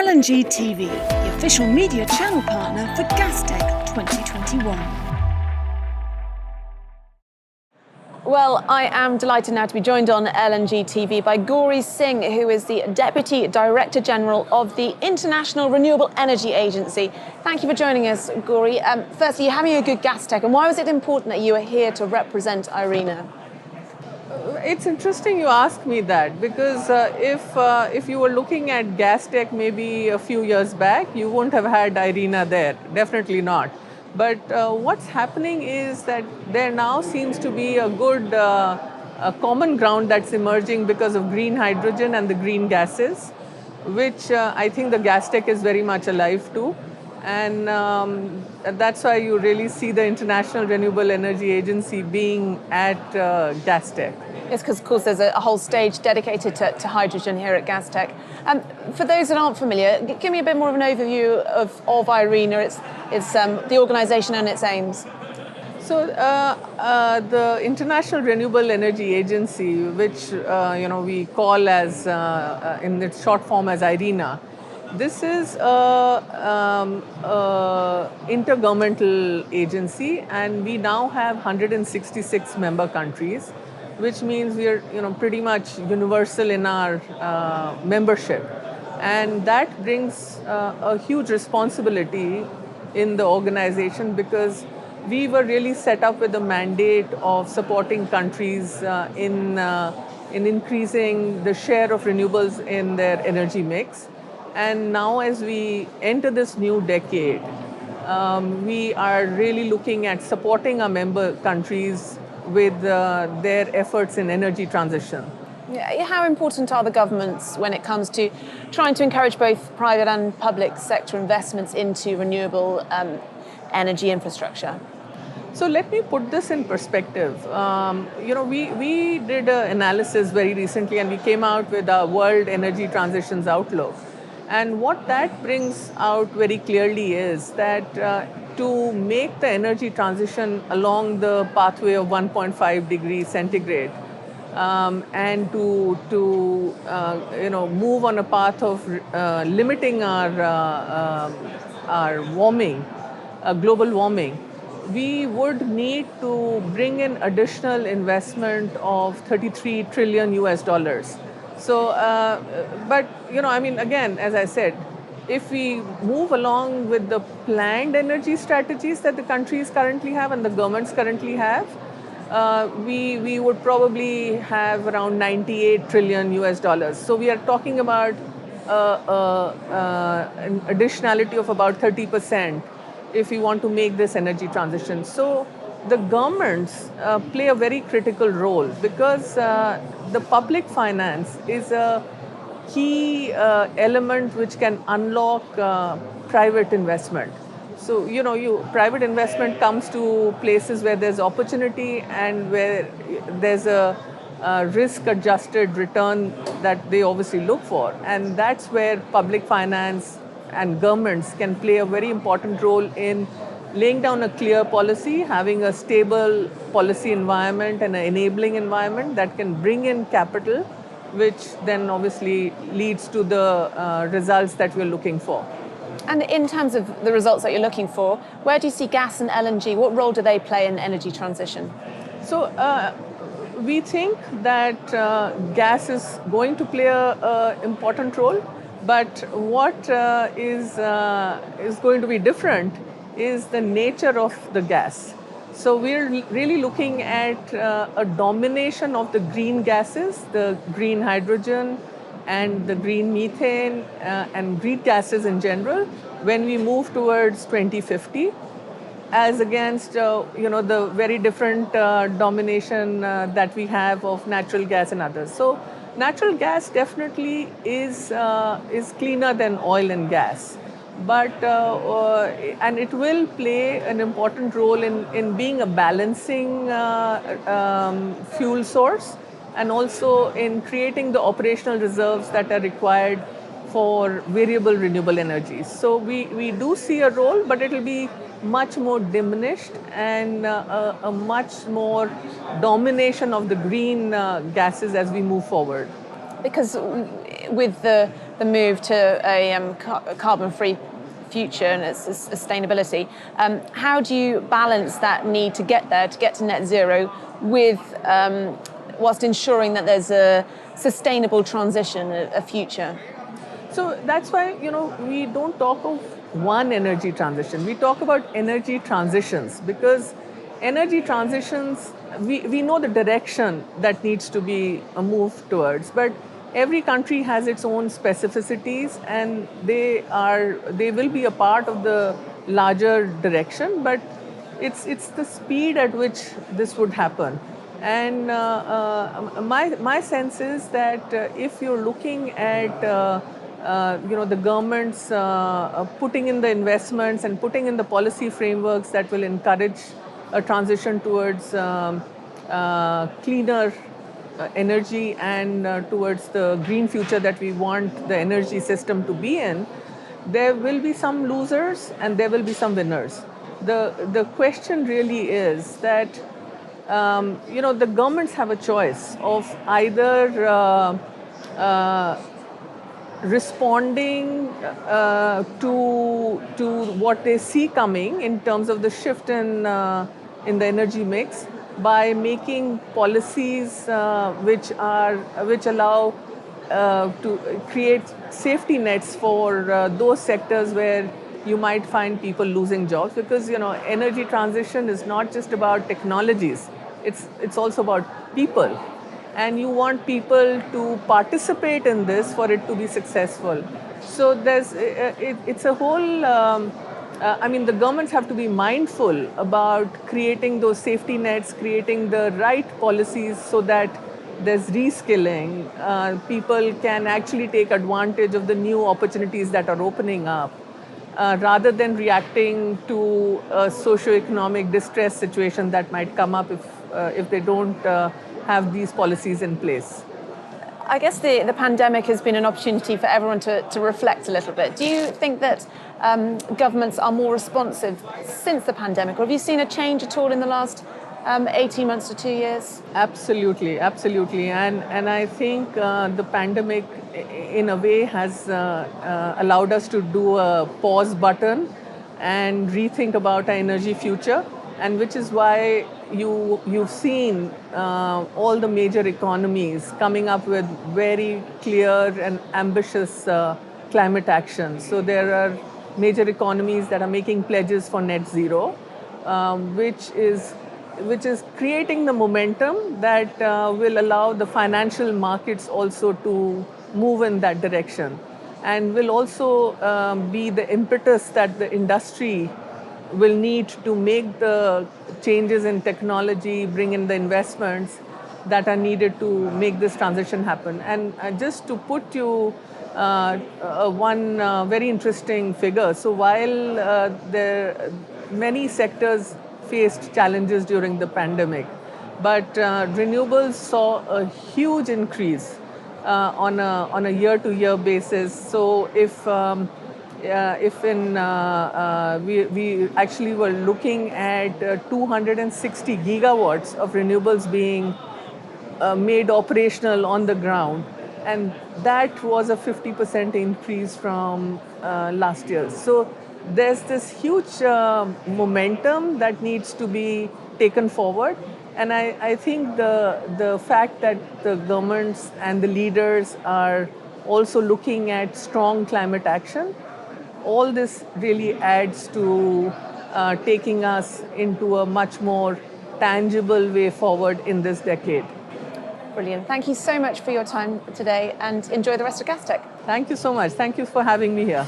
LNG TV, the official media channel partner for Gastech 2021. Well, I am delighted now to be joined on LNG TV by Gauri Singh, who is the Deputy Director General of the International Renewable Energy Agency. Thank you for joining us, Gauri. Firstly, you're having a good Gastech, and why was it important that you are here to represent Irena? It's interesting you ask me that, because if you were looking at Gastech maybe a few years back, you wouldn't have had Irena there, definitely not. But what's happening is that there now seems to be a good a common ground that's emerging because of green hydrogen and the green gases, which I think the Gastech is very much alive to. And that's why you really see the International Renewable Energy Agency being at Gastech. Yes, because of course there's a whole stage dedicated to hydrogen here at Gastech. For those that aren't familiar, give me a bit more of an overview of Irena, it's the organisation and its aims. So the International Renewable Energy Agency, which we call as in its short form as Irena, this is an intergovernmental agency, and we now have 166 member countries, which means we are pretty much universal in our membership. And that brings a huge responsibility in the organization, because we were really set up with the mandate of supporting countries in increasing the share of renewables in their energy mix. And now as we enter this new decade, we are really looking at supporting our member countries with their efforts in energy transition. Yeah, how important are the governments when it comes to trying to encourage both private and public sector investments into renewable energy infrastructure? So let me put this in perspective. We did an analysis very recently, and we came out with our World Energy Transitions Outlook. And what that brings out very clearly is that to make the energy transition along the pathway of 1.5 degrees centigrade and to move on a path of limiting our warming, global warming, we would need to bring in additional investment of 33 trillion US dollars. So, again, as I said, if we move along with the planned energy strategies that the countries currently have and the governments currently have, we would probably have around 98 trillion US dollars. So we are talking about an additionality of about 30% if we want to make this energy transition. So the governments play a very critical role, because the public finance is a key element which can unlock private investment. So, private investment comes to places where there's opportunity and where there's a risk-adjusted return that they obviously look for. And that's where public finance and governments can play a very important role in laying down a clear policy, having a stable policy environment and an enabling environment that can bring in capital, which then obviously leads to the results that we're looking for. And in terms of the results that you're looking for, where do you see gas and LNG? What role do they play in energy transition? So we think that gas is going to play an important role, but what is going to be different is the nature of the gas. So we're really looking at a domination of the green gases, the green hydrogen and the green methane and green gases in general when we move towards 2050, as against the very different domination that we have of natural gas and others. So natural gas definitely is cleaner than oil and gas. But and it will play an important role in being a balancing fuel source, and also in creating the operational reserves that are required for variable renewable energies. So we do see a role, but it will be much more diminished, and a much more domination of the green gases as we move forward. Because with the the move to a carbon-free future and its sustainability. How do you balance that need to get there, to get to net zero, with whilst ensuring that there's a sustainable transition, a future? So that's why, we don't talk of one energy transition. We talk about energy transitions, because energy transitions, we know the direction that needs to be moved towards, but every country has its own specificities, and they will be a part of the larger direction, but it's the speed at which this would happen. And my sense is that if you're looking at the government's putting in the investments and putting in the policy frameworks that will encourage a transition towards cleaner energy and towards the green future that we want the energy system to be in, there will be some losers and there will be some winners. The question really is that the governments have a choice of either responding to what they see coming in terms of the shift in the energy mix by making policies which allow to create safety nets for those sectors where you might find people losing jobs, because energy transition is not just about technologies, it's also about people, and you want people to participate in this for it to be successful. So it's a whole the governments have to be mindful about creating those safety nets, creating the right policies so that there's reskilling, people can actually take advantage of the new opportunities that are opening up, rather than reacting to a socio-economic distress situation that might come up if they don't have these policies in place. I guess the pandemic has been an opportunity for everyone to reflect a little bit. Do you think that governments are more responsive since the pandemic, or have you seen a change at all in the last 18 months to 2 years? Absolutely. And I think the pandemic, in a way, has allowed us to do a pause button and rethink about our energy future, and which is why you've seen all the major economies coming up with very clear and ambitious climate action. So there are major economies that are making pledges for net zero, which is creating the momentum that will allow the financial markets also to move in that direction, and will also be the impetus that the industry will need to make the changes in technology, bring in the investments that are needed to make this transition happen. And just to put you one very interesting figure, so while many sectors faced challenges during the pandemic, but renewables saw a huge increase on a year-to-year basis. So if we actually were looking at 260 gigawatts of renewables being made operational on the ground, and that was a 50% increase from last year. So there's this huge momentum that needs to be taken forward, and I think the fact that the governments and the leaders are also looking at strong climate action, all this really adds to taking us into a much more tangible way forward in this decade. Brilliant. Thank you so much for your time today, and enjoy the rest of Gastech. Thank you so much. Thank you for having me here.